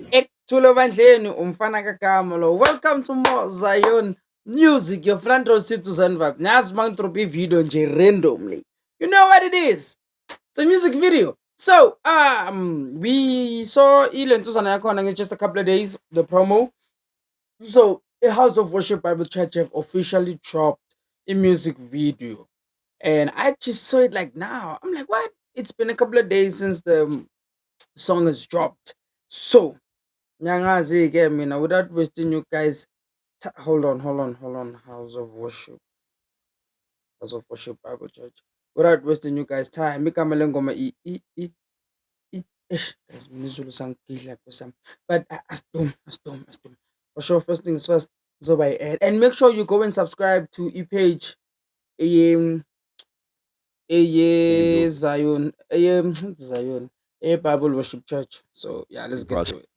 Ekthule bandleni umfana kaGamolo. Welcome to more Zion Music, your front row seat to Zion Vibe. Nyazi mangidrop video nje randomly. You know what it is? It's a music video. So, we saw ilentuzana yakhona just a couple of days, the promo. So, a House of Worship Bible Church have officially dropped a music video. And I just saw it like now. I'm like, what? It's been a couple of days since the song has dropped. So, Nyangazi again, mina, without wasting you guys, hold on. House of Worship Bible Church. Without wasting you guys' time, Mikamele ngoma guys, Mizulu sangidla kusam. But astum. For sure, first things first, so by Ed. And make sure you go and subscribe to page Zion, Zion, Bible Worship Church. So yeah, let's get to it.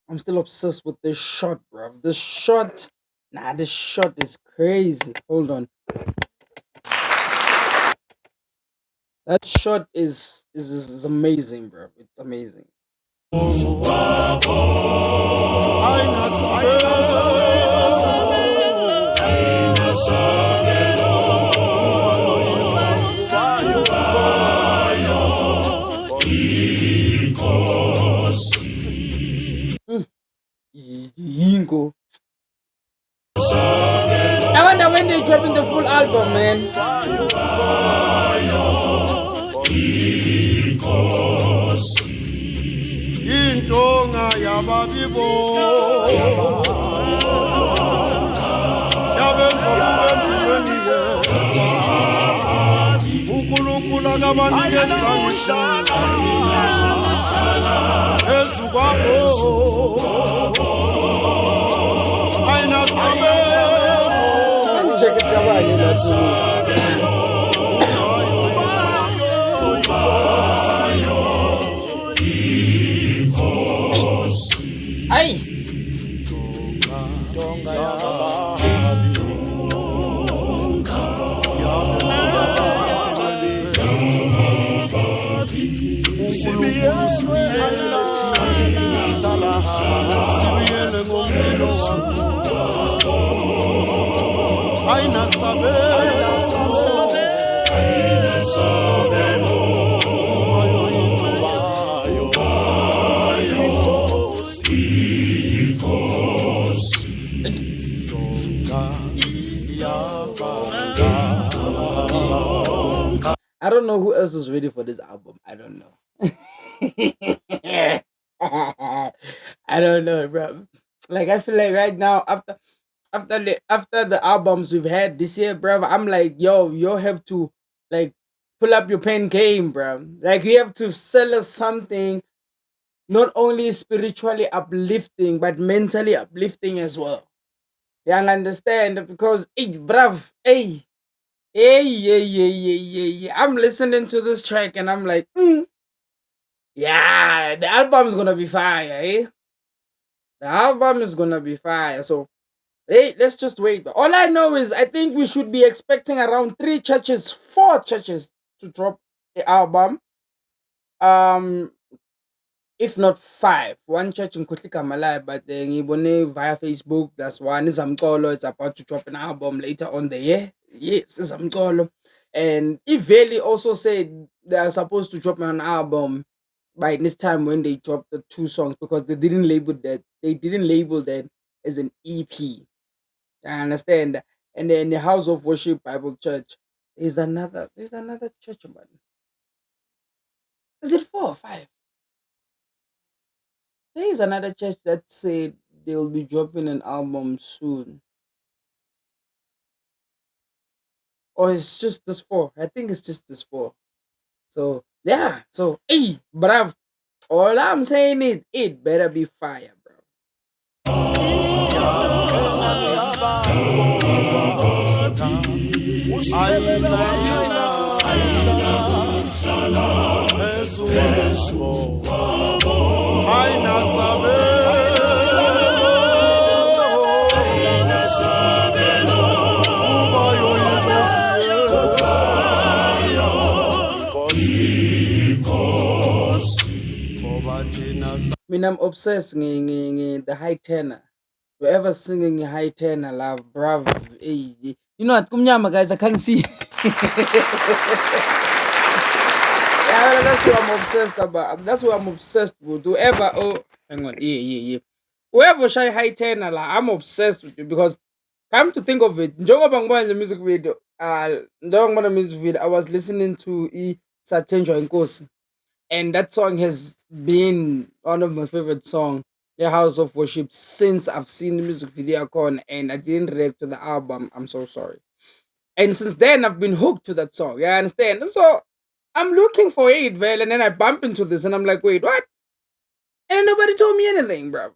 I'm still obsessed with this shot, bro. This shot is crazy. Hold on. That shot is amazing, bro. It's amazing. Yingo. I wonder when they're dropping the full album, man. Intonga yababibo yabenza kubembulwenile unkulunkulu akabanikeza ezukwabo Check it Ay! I don't know who else is ready for this album. I don't know. I don't know, bro. Like I feel like right now after the albums we've had this year, bro, I'm like, yo, you have to like pull up your pen game, bro. Like you have to sell us something not only spiritually uplifting but mentally uplifting as well. Yeah, I understand because hey, bruv, hey. Yeah. I'm listening to this track and I'm like, yeah, the album's gonna be fire, eh? The album is gonna be fire. So, hey, let's just wait. All I know is I think we should be expecting around 4 churches to drop the album. if not 5. One church in Kotikamalai, but ngibone via Facebook. That's one. Izamcolo is about to drop an album later on the year. Yes, Izamcolo. And Iveli also said they are supposed to drop an album by this time when they dropped the 2 songs because they didn't label that. They didn't label that as an EP. I understand. And then the House of Worship Bible Church is another. There's another church, man. Is it 4 or 5? There is another church that said they'll be dropping an album soon. Or it's just this 4. I think it's just this 4. So yeah. So hey, bruv. All I'm saying is it better be fire, bro. I'm obsessed with the high tenor. Whoever singing high tenor, love, bravo. Hey, you know what, kumnyama guys, I can't see. Yeah, that's what I'm obsessed about. That's what I'm obsessed with. Whoever, oh, hang on, yeah. Whoever shy high tenor, I'm obsessed with you because come to think of it, njengoba ngibona in the music video, njengoba ngibona music video, I was listening to Sathenjwa Inkosi, and that song has been one of my favorite songs, The House of Worship, since I've seen the music video con and I didn't react to the album. I'm so sorry. And since then, I've been hooked to that song. You understand? So I'm looking for it, well, and then I bump into this, and I'm like, wait, what? And nobody told me anything, bro.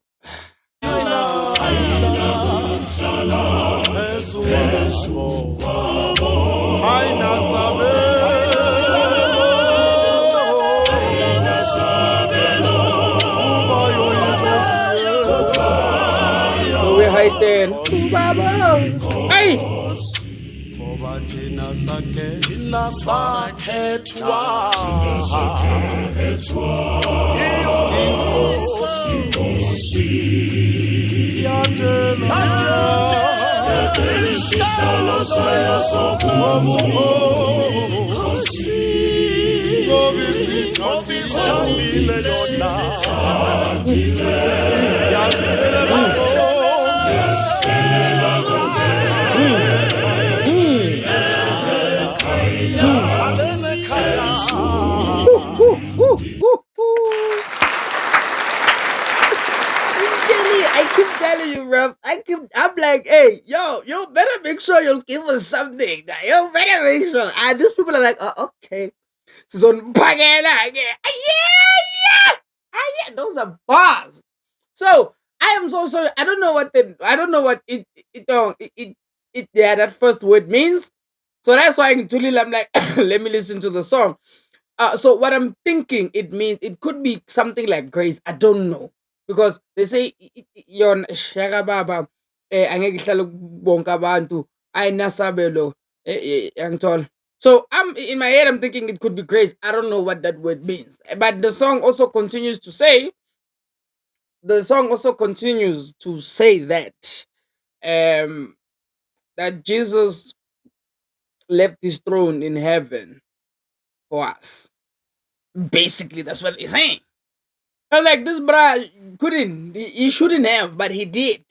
We're high then. Hey! I keep telling you, bro. I'm like, hey, yo, you better make sure you'll give us something. You better make sure. And these people are like, oh, okay. So, yeah. Those are bars. So I am so sorry. I don't know what yeah, that first word means. So that's why in Tulil I'm like, let me listen to the song. So what I'm thinking it means, it could be something like grace. I don't know. Because they say yon shaka baba angeke ihlale bonke abantu ayinasabelo angithola. So I'm in my head I'm thinking it could be grace. I don't know what that word means. But the song also continues to say that that Jesus left his throne in heaven for us. Basically, that's what they're saying. I'm like, this bruh he shouldn't have, but he did.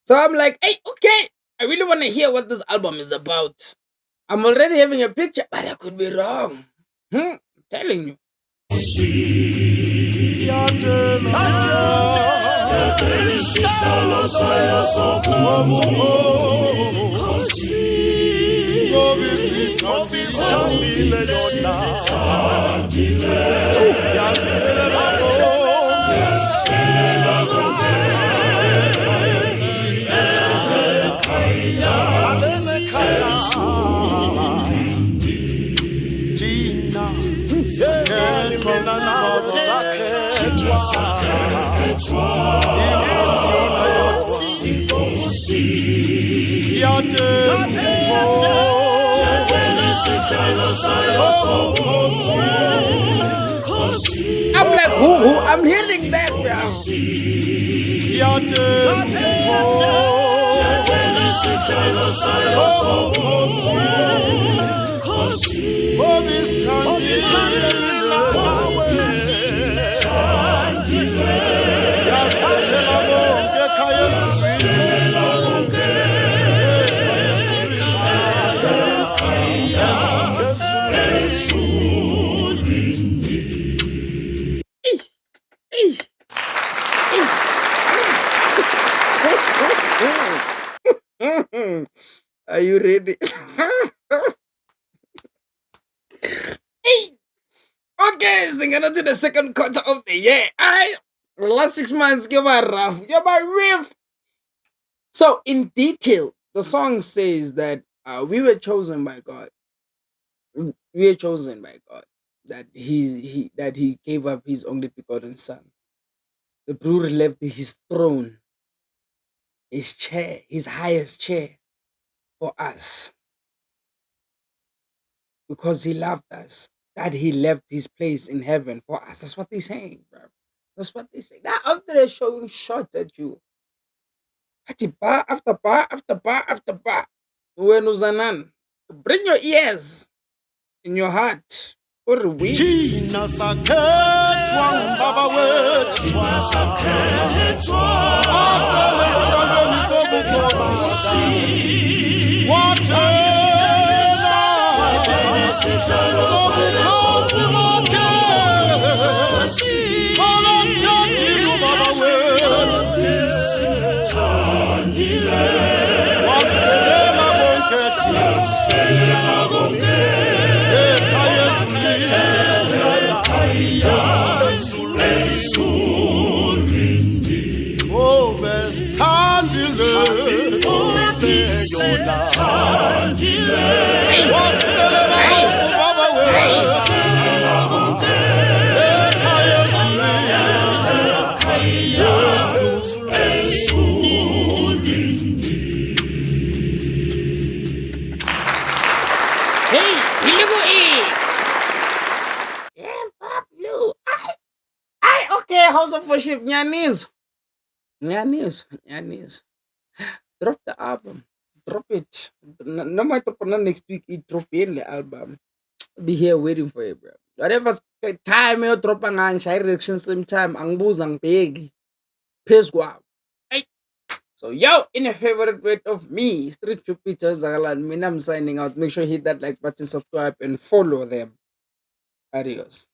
So I'm like, hey, okay, I really want to hear what this album is about. I'm already having a picture, but I could be wrong. I'm telling you. I'm like, who? I'm hearing that, bro. Eesh, eesh, eesh, eesh. Are you ready? Hey, okay, singing to the second quarter of the year. Alright. The last 6 months, give a rough, give a riff. So, in detail, the song says that we were chosen by God. We were chosen by God. That he gave up his only begotten son. The brewer left his throne, his chair, his highest chair for us because he loved us. That he left his place in heaven for us. That's what they're saying, bro. That's what they say. Now after they're showing shots at you, at bar after bar after bar after bar. When uzanan, bring your ears in your heart. Or we Thina sakhethwa ngubaba wethu apha esithandweni sobukhosi wathena sobukhosi bakhe babasithandile ubaba wethu wasidelela bonke ekhaya esithile oh besithandile wasidelela ubaba wethu ekhaya hey, Hiligo E. Yeah, Pablo. I okay, House of Worship, Nyanis. Nyanis. Drop the album. Drop it. No matter next week, it drop in the album. I'll be here waiting for you, bro. Whatever time you drop ang share reaction same time, ang buzang big. Peace go. Hey. So yo, in a favorite rate of me, Street Jupiter Zagalan, I'm signing out. Make sure you hit that like button, subscribe, and follow them. Adios.